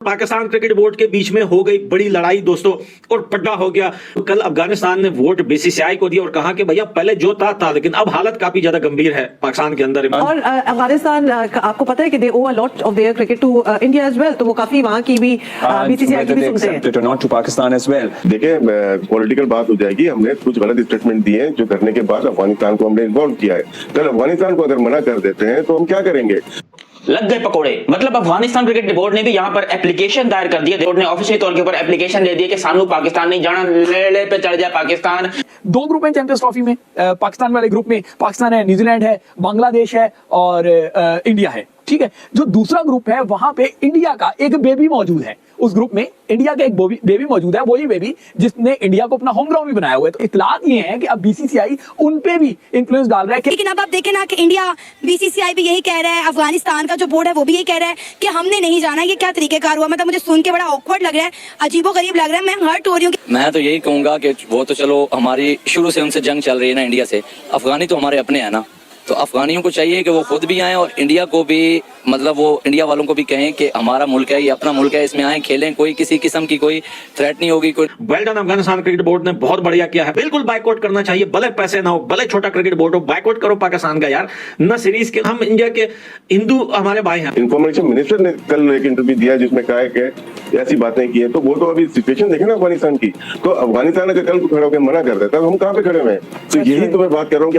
Pakistan cricket board के बीच में हो गई बड़ी लड़ाई दोस्तों और पड्डा हो गया। कल अफगानिस्तान ने वोट बीसीसीआई को दिया और कहा कि भैया पहले जो था लेकिन अब हालत काफी ज्यादा गंभीर है पाकिस्तान के अंदर। और अफगानिस्तान आपको पता है कि they owe a lot of their cricket to India as well, तो वो काफी वहां की भी बीसीसीआई की भी सुनते हैं। Not to Pakistan as well. देखिए पॉलिटिकल बात हो जाएगी। हमने कुछ गलत स्टेटमेंट दिए हैं जो करने के बाद अफगानिस्तान को हमने इन्वॉल्व किया है। कल अफगानिस्तान को अगर मना कर देते हैं तो हम क्या करेंगे? लग गए पकोड़े। मतलब अफगानिस्तान क्रिकेट बोर्ड ने भी यहाँ पर एप्लीकेशन दायर कर दिया। बोर्ड ने ऑफिशियल तौर के ऊपर एप्लीकेशन दे दिया कि सानू पाकिस्तान नहीं जाना, लेड़े पे चढ़ जाए पाकिस्तान। दो ग्रुप हैं चैंपियंस ट्रॉफी में। पाकिस्तान वाले ग्रुप में पाकिस्तान है, न्यूजीलैंड है, बांग्लादेश है और इंडिया है। ठीक है, जो दूसरा ग्रुप है वहां पे इंडिया का एक बेबी मौजूद है। उस ग्रुप में इंडिया का एक बेबी मौजूद है, वही बेबी जिसने इंडिया को अपना होम ग्राउंड भी बनाया हुआ है। तो इतलात ये है कि अब बीसीसीआई उन पे भी इन्फ्लुएंस डाल रहा है। लेकिन अब आप देखें ना कि इंडिया बीसीसीआई भी यही कह रहा है, अफगानिस्तान का जो बोर्ड है वो भी यही कह रहा है कि हमने नहीं जाना। ये क्या तरीकेकार हुआ? मतलब मुझे सुन के बड़ा ऑकवर्ड लग रहा है, अजीबोगरीब लग रहा है। मैं हर्ट हो रही हूँ। मैं तो यही कहूंगा कि वो तो चलो हमारी शुरू से उनसे जंग चल रही है ना इंडिया से। अफगानी तो हमारे अपने हैं ना, तो अफगानियों को चाहिए कि वो खुद भी आए और इंडिया को भी, मतलब वो इंडिया वालों को भी कहें कि हमारा मुल्क है, ये अपना मुल्क है, इसमें आए खेलें। कोई किसी किस्म की कोई थ्रेट नहीं होगी। कोई well done Afghanistan cricket board ने बहुत बढ़िया किया है। बिल्कुल बाइकआउट करना चाहिए, भले पैसे ना हो, भले छोटा क्रिकेट बोर्ड हो, बाइकआउट करो पाकिस्तान का यार। न सीरीज के हम इंडिया के हिंदू हमारे भाई हैं। इंफॉर्मेशन मिनिस्टर ने कल एक इंटरव्यू दिया जिसमें कहा है कि ऐसी बातें की है। तो वो तो अभी सिचुएशन देखे ना अफगानिस्तान की। तो अफगानिस्तान अगर कल को खड़ा होकर मना कर देता तो हम कहाँ पे खड़े हुए? तो यही तो मैं बात कर रहा हूँ कि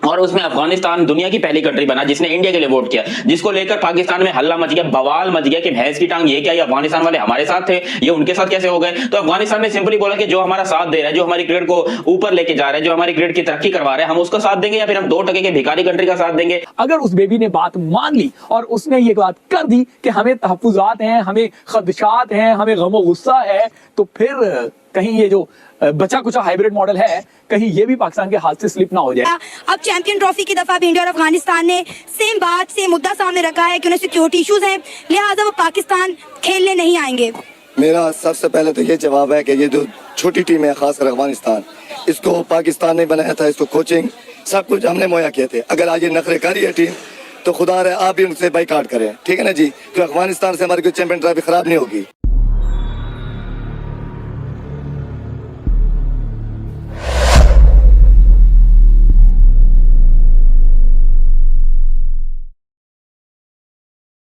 और उसमें अफगानिस्तान दुनिया की पहली कंट्री बना जिसने इंडिया के लिए वोट किया, जिसको लेकर पाकिस्तान में हल्ला मच गया, बवाल मच गया कि भैंस की टांग ये क्या, ये अफगानिस्तान वाले हमारे साथ थे, ये उनके साथ कैसे हो गए। तो अफगानिस्तान ने सिंपली बोला कि जो हमारा साथ दे रहा है, जो हमारी क्रिकेट को ऊपर लेके जा रहा है, जो हमारी क्रिकेट की तरक्की करवा रहा है, हम उसका साथ देंगे या फिर हम 2% के भिखारी कंट्री का साथ देंगे। अगर उस बेबी ने बात मान ली और उसने ये बात कर दी कि हमें तहफ्फुज़ात हैं, हमें खदशात हैं, हमें गम गुस्सा है, तो फिर कहीं ये जो बचा कुचा हाइब्रिड मॉडल है, कहीं ये भी पाकिस्तान के हाथ से स्लिप ना हो जाए। अब चैंपियन ट्रॉफी की दफा भी इंडिया और अफगानिस्तान ने सेम बात से मुद्दा सामने रखा है कि उन्हें सिक्योरिटी इश्यूज हैं, लिहाजा वो पाकिस्तान खेलने नहीं आएंगे। मेरा सबसे पहले तो ये जवाब है कि ये जो छोटी टीम है, खासकर अफगानिस्तान, इसको पाकिस्तान ने बनाया था, इसको कोचिंग सब कुछ हमने मुहैया किए थे। अगर आज ये नखरेकारी है टीम तो खुदा रहे आप भी उनसे बाइकाट करें, ठीक है ना जी। तो अफगानिस्तान से हमारी कोई चैंपियन ट्रॉफी खराब नहीं होगी।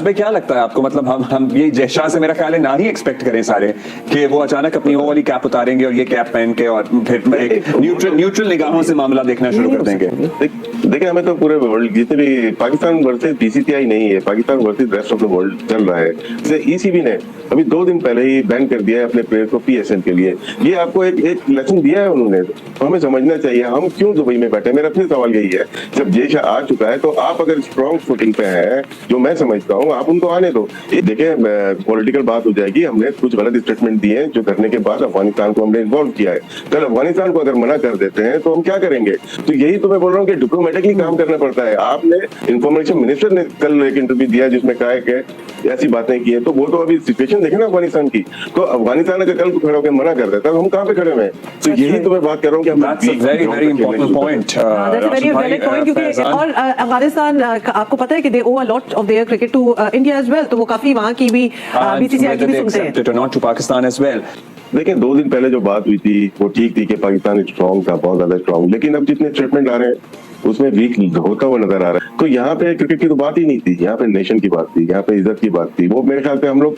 भाई क्या लगता है आपको? मतलब हम ये जयशाह से मेरा ख्याल है ना ही एक्सपेक्ट करें सारे कि वो अचानक अपनी वो वाली कैप उतारेंगे और ये कैप पहन के और फिर एक न्यूट्रल निगाहों से मामला देखना शुरू कर देंगे। देखिए हमें तो पूरे वर्ल्ड जितने भी पाकिस्तान वर्सेस बीसीसीआई नहीं है, Pakistan versus rest of the world चल रहा है। जैसे ईसीबी ने अभी 2 दिन पहले ही बैन कर दिया है अपने प्लेयर को पीएसएल के लिए। ये आपको एक लेसन दिया है उन्होंने, तो हमें समझना चाहिए हम क्यों दुबई में बैठे। मेरा फिर सवाल यही है, जब जयशाह आ चुका है तो आप अगर स्ट्रॉन्ग फुटिंग पे है, जो मैं समझता हूँ, आप उनको आने दो। देखिए पॉलिटिकल बात हो जाएगी। हमने कुछ गलत स्टेटमेंट दिए हैं जो करने के बाद अफगानिस्तान को हमने इन्वॉल्व किया है। कल अफगानिस्तान को अगर मना कर देते हैं तो हम क्या करेंगे? तो यही तो मैं बोल रहा हूँ कि डिप्लोमेटिकली काम करना पड़ता है। आपने इंफॉर्मेशन मिनिस्टर ने कल एक इंटरव्यू दिया जिसमें कहा है कि ऐसी बातें की है। तो वो तो अभी सिचुएशन देखे ना अफगानिस्तान की। तो अफगानिस्तान अगर कल को खड़ा होकर मना कर देता तो हम कहाँ पे खड़े हुए? तो यही तो मैं बात कर रहा हूँ कि और अफगानिस्तान आपको पता है कि they owe a lot of their cricket to India as well, तो वो काफी वहां की भी बीसीसीआई की भी सुनते हैं। Not to Pakistan as well. देखिए 2 दिन पहले जो बात हुई थी वो ठीक थी कि पाकिस्तान स्ट्रॉन्ग था, बहुत ज्यादा स्ट्रॉन्ग, लेकिन अब जितने स्टेटमेंट आ रहे हैं उसमें वीक होता हुआ नजर आ रहा है। तो यहाँ पे क्रिकेट की तो बात ही नहीं थी, यहाँ पे नेशन की बात थी, यहाँ पे इज्जत की बात थी। वो मेरे ख्याल से हम लोग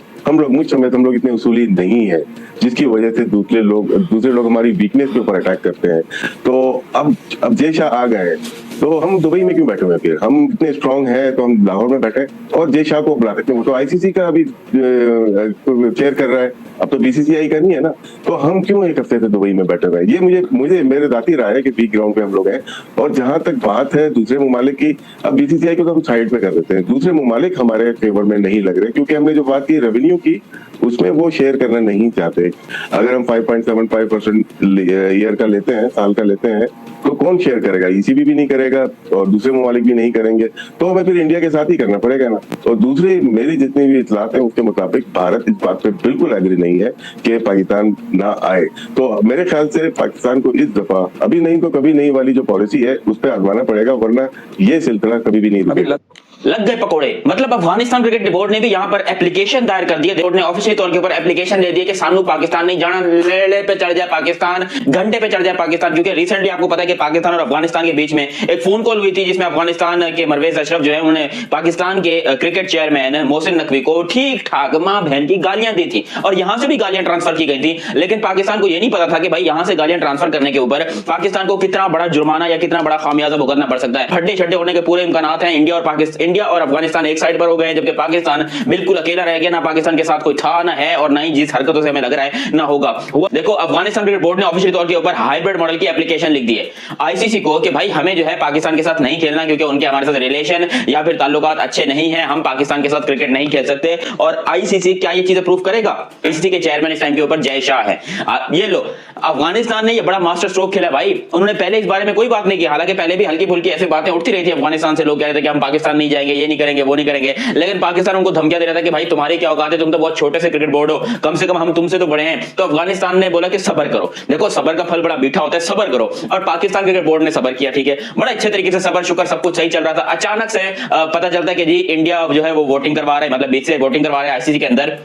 मुझ समय हम लोग इतने उसूली नहीं है, जिसकी वजह से दूसरे लोग हमारी वीकनेस के ऊपर अटैक करते हैं। तो अब जयशाह आ गए तो हम दुबई में क्यों बैठे हुए? फिर हम इतने स्ट्रांग हैं तो हम लाहौर में बैठे और जयशाह को बुला सकते हैं। वो तो आईसीसी का अभी चेयर कर रहा है, अब तो बीसीसीआई का नहीं है ना। तो हम क्यों एक हफ्ते से दुबई में बैठे हुए हैं? ये मुझे मेरे जाती राय है कि वीक ग्राउंड पे हम लोग हैं। और जहां तक बात है दूसरे ममालिक की, अब बीसीसीआई को तो हम साइड पे कर देते हैं। दूसरे ममालिक हमारे फेवर में नहीं लग रहे, क्योंकि हमने जो बात की रेवेन्यू की उसमें वो शेयर करना नहीं चाहते। अगर हम 5.75% ईयर का लेते हैं, साल का लेते हैं, तो कौन शेयर करेगा? ईसीबी भी नहीं करेगा और दूसरे ममालिक भी नहीं करेंगे, तो हमें फिर इंडिया के साथ ही करना पड़ेगा ना। और दूसरी मेरी जितनी भी इतलात है उसके मुताबिक भारत इस बात पे बिल्कुल एग्री नहीं है कि पाकिस्तान ना आए। तो मेरे ख्याल से पाकिस्तान को इस दफा अभी नहीं तो कभी नहीं वाली जो पॉलिसी है उस पर आजमाना पड़ेगा, वरना ये सिलसिला कभी भी नहीं रुकेगा। लग गए पकोड़े। मतलब अफगानिस्तान क्रिकेट बोर्ड ने भी यहाँ पर एप्लीकेशन दायर कर दिया। बोर्ड ने ऑफिशियल तौर के ऊपर एप्लीकेशन दे दिया कि सानू पाकिस्तान नहीं जाना, लेड़े पे चढ़ जाए पाकिस्तान, घंटे पे चढ़ जाए पाकिस्तान। क्योंकि रिसेंटली आपको पता है कि पाकिस्तान और अफगानिस्तान के बीच में एक फोन कॉल हुई थी जिसमें अफगानिस्तान के परवेज अशरफ जो है उन्होंने पाकिस्तान के क्रिकेट चेयरमैन मोहसिन नकवी को ठीक ठाक मां बहन की गालियां दी थी और यहां से भी गालियां ट्रांसफर की गई थी। लेकिन पाकिस्तान को यह नहीं पता था कि भाई यहां से गालियां ट्रांसफर करने के ऊपर पाकिस्तान को कितना बड़ा जुर्माना या कितना बड़ा खामियाजा भुगतना पड़ सकता है। हड्डे छड्डे होने के पूरे इम्कान हैं। इंडिया और अफगानिस्तान एक साइड पर हो गए हैं, जबकि पाकिस्तान बिल्कुल अकेला रह गया। ना पाकिस्तान के साथ कोई था ना है और ना ही जिस हरकतों से हमें लग रहा है ना होगा। देखो अफगानिस्तान क्रिकेट बोर्ड ने ऑफिशियल तौर के ऊपर हाइब्रिड मॉडल की एप्लीकेशन लिख दी है आईसीसी को कि भाई हमें जो है पाकिस्तान के साथ नहीं खेलना, क्योंकि उनके हमारे साथ रिलेशन या फिर ताल्लुकात अच्छे नहीं है, हम पाकिस्तान के साथ क्रिकेट नहीं खेल सकते। और आईसीसी क्या ये चीजें प्रूव करेगा? आईसीसी के चेयरमैन इस टाइम के ऊपर जय शाह है। ये लो, अफगानिस्तान ने ये बड़ा मास्टर स्ट्रोक खेला भाई। उन्होंने पहले इस बारे में कोई बात नहीं की, हालांकि पहले भी हल्की फुल्की ऐसी बातें उठती रही थी अफगानिस्तान से। लोग कह रहे थे कि हम पाकिस्तान नहीं जाएंगे, ये नहीं करेंगे, वो नहीं करेंगे, लेकिन पाकिस्तान उनको धमकियां दे रहा था कि भाई तुम्हारी क्या औकात है, तुम तो बहुत छोटे से क्रिकेट बोर्ड हो, कम से कम हम तुमसे तो बड़े हैं। तो अफगानिस्तान ने बोला कि सब्र करो। देखो सब्र का फल बड़ा मीठा होता है, सब्र करो। और पाकिस्तान क्रिकेट बोर्ड ने सब्र किया, ठीक है, बड़ा अच्छे तरीके से सब्र शुक्र सब कुछ सही चल रहा था। अचानक से पता चलता है कि जी इंडिया जो है वो वोटिंग करवा रहा है, मतलब बीच से वोटिंग करवा रहा है आईसीसी के अंदर,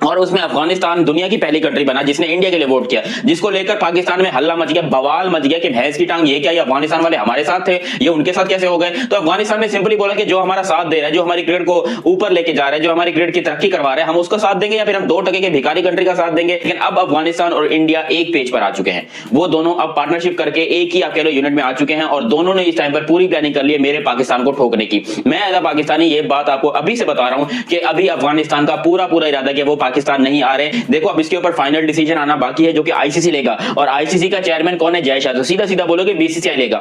और उसमें अफगानिस्तान दुनिया की पहली कंट्री बना जिसने इंडिया के लिए वोट किया, जिसको लेकर पाकिस्तान में हल्ला मच गया, बवाल मच गया कि भैंस की टांग ये क्या, ये अफगानिस्तान वाले हमारे साथ थे, ये उनके साथ कैसे हो गए। तो अफगानिस्तान ने सिंपली बोला कि जो हमारा साथ दे रहा है, जो हमारी क्रिकेट को ऊपर लेके जा रहा है, जो हमारी क्रिकेट की तरक्की करवा रहा है, हम उसका साथ देंगे या फिर हम 2% के भिखारी कंट्री का साथ देंगे। लेकिन अब अफगानिस्तान और इंडिया एक पेज पर आ चुके हैं। वो दोनों अब पार्टनरशिप करके एक ही अकेले यूनिट में आ चुके हैं और दोनों ने इस टाइम पर पूरी प्लानिंग कर ली है मेरे पाकिस्तान को ठोकने की। मैं एज अ पाकिस्तानी ये बात आपको अभी से बता रहा हूं कि अभी अफगानिस्तान का पूरा इरादा कि वो पाकिस्तान नहीं आ रहे। देखो अब इसके ऊपर फाइनल डिसीजन आना बाकी है जो कि आईसीसी लेगा, और आईसीसी का चेयरमैन कौन है? जय शाह। तो सीधा सीधा बोलोगे बीसीसीआई लेगा,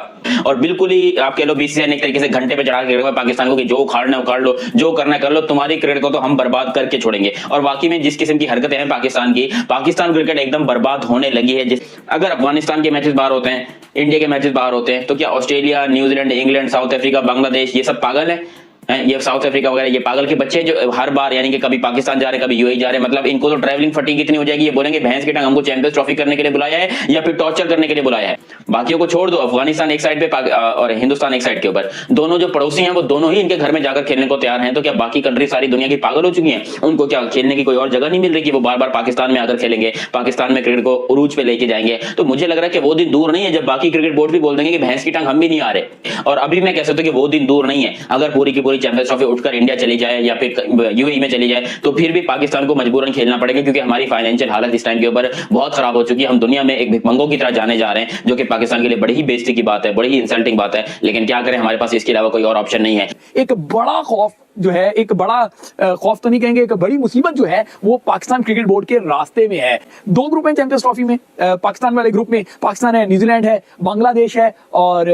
और बिल्कुल ही आप कह लो बीसीसीआई ने एक तरीके से घंटे पे चढ़ा के रखा पाकिस्तान को कि जो उखाड़ना उखाड़ लो, जो करना कर लो, तुम्हारी क्रिकेट को तो हम बर्बाद करके छोड़ेंगे। और वाकई में जिस किस्म की हरकतें हैं पाकिस्तान की, पाकिस्तान क्रिकेट एकदम बर्बाद होने लगी है। अगर अफगानिस्तान के मैचेस बाहर होते हैं, इंडिया के मैचेस बाहर होते हैं, तो क्या Australia, New Zealand, England, south Africa, Bangladesh ये सब पागल है? ये साउथ अफ्रीका वगैरह ये पागल के बच्चे जो हर बार यानी कि कभी पाकिस्तान जा रहे कभी यूएई जा रहे, मतलब इनको तो ट्रैवलिंग फटीग इतनी हो जाएगी, ये बोलेंगे भैंस की टांग हमको चैंपियंस ट्रॉफी करने के लिए बुलाया है या फिर टॉर्चर करने के लिए बुलाया है। बाकियों को छोड़ दो, अफगानिस्तान एक साइड पे और हिंदुस्तान एक साइड के ऊपर, दोनों जो पड़ोसी हैं वो दोनों ही इनके घर में जाकर खेलने को तैयार हैं। तो क्या बाकी कंट्री सारी दुनिया की पागल हो चुकी हैं? उनको क्या खेलने की कोई और जगह नहीं मिल रही कि वो बार बार पाकिस्तान में आकर खेलेंगे, पाकिस्तान में क्रिकेट को उरूज पे लेके जाएंगे? तो मुझे लग रहा है कि वो दिन दूर नहीं है जब बाकी क्रिकेट बोर्ड भी बोल देंगे कि भैंस की टांग हम भी नहीं आ रहे। और अभी मैं कह सकता हूं कि वो दिन दूर नहीं है। अगर पूरी की पूरी चैंपियंस ट्रॉफी उठकर इंडिया चली जाए या फिर यूएई में चली जाए, तो फिर भी पाकिस्तान को मजबूरन खेलना पड़ेगा, क्योंकि हमारी फाइनेंशियल हालत इस टाइम के ऊपर बहुत खराब हो चुकी है। हम दुनिया में एक भिखमंगों की तरह जाने जा रहे हैं, जो कि पाकिस्तान के लिए बड़ी ही बेइज्जती की बात है, बड़ी ही इंसल्टिंग बात है। लेकिन क्या करें, हमारे पास इसके अलावा कोई और ऑप्शन नहीं है। एक बड़ा खौफ जो है, एक बड़ा खौफ तो नहीं कहेंगे, एक बड़ी मुसीबत जो है वो पाकिस्तान क्रिकेट बोर्ड के रास्ते में है। 2 ग्रुप हैं चैंपियंस ट्रॉफी में। पाकिस्तान वाले ग्रुप में पाकिस्तान है, न्यूजीलैंड है, बांग्लादेश है और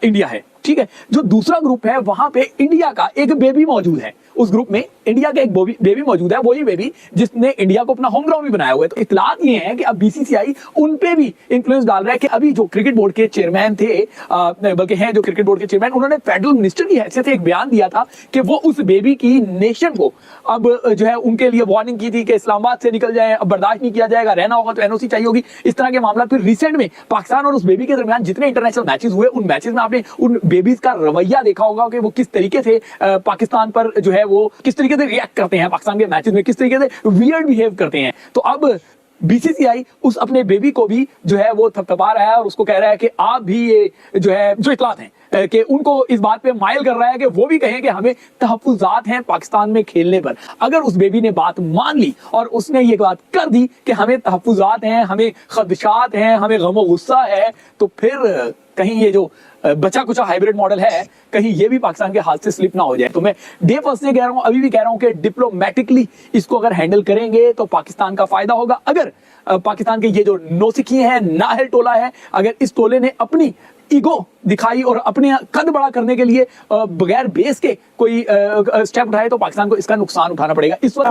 इंडिया है, ठीक है। जो दूसरा ग्रुप है वहां पे इंडिया का एक बेबी मौजूद है। उस ग्रुप में इंडिया का एक बेबी मौजूद है, वही बेबी जिसने इंडिया को अपना होम ग्राउंड भी बनाया हुआ है। तो इत्तलात ये है कि अब बीसीसीआई उन पे भी इन्फ्लुएंस डाल रहा है कि अभी जो क्रिकेट बोर्ड के चेयरमैन थे, बल्कि हैं जो क्रिकेट बोर्ड के चेयरमैन, उन्होंने फेडरल मिनिस्टर की हैसियत से एक बयान दिया था कि वो उस बेबी की नेशन को अब जो है उनके लिए वार्निंग की थी कि इस्लामाबाद से निकल जाए, अब बर्दाश्त नहीं किया जाएगा, रहना होगा तो एनओसी चाहिए होगी, इस तरह के मामला। फिर रिसेंट में पाकिस्तान और उस बेबी के दरमियान जितने इंटरनेशनल मैचेस हुए, उन मैचेस में आपने उन बेबीज का रवैया देखा होगा कि वो किस तरीके से पाकिस्तान पर जो है वो किस तरीके से रिएक्ट करते हैं, पाकिस्तान के मैचेस में किस तरीके से वियर्ड बिहेव करते हैं। तो अब बीसीसीआई उस अपने बेबी को भी जो है वो थपथपा रहा है और उसको कह रहा है कि आप भी ये जो है जो इत्तलात हैं कि उनको इस बात पे माइल कर रहा है कि वो भी कहें कि हमें तहफ्फुज़ात हैं पाकिस्तान में खेलने पर। अगर उस बेबी ने बात मान ली और उसने ये बात कर दी कि हमें तहफ्फुज़ात हैं, हमें खदशात हैं, हमें गम गुस्सा है, तो फिर कहीं ये जो बचा कुचा हाइब्रिड मॉडल है, कहीं ये भी पाकिस्तान के हाथ से स्लिप ना हो जाए। तो मैं डे फर्स्ट से कह रहा हूं, अभी भी कह रहा हूं कि डिप्लोमेटिकली इसको अगर हैंडल करेंगे तो पाकिस्तान का फायदा होगा। अगर पाकिस्तान के ये जो नौसिखी है, नाहल टोला है, अगर इस टोले ने अपनी ईगो दिखाई और अपने कद बड़ा करने के लिए बगैर बेस के कोई स्टेप उठाए, तो पाकिस्तान को इसका नुकसान उठाना पड़ेगा। इस वक्त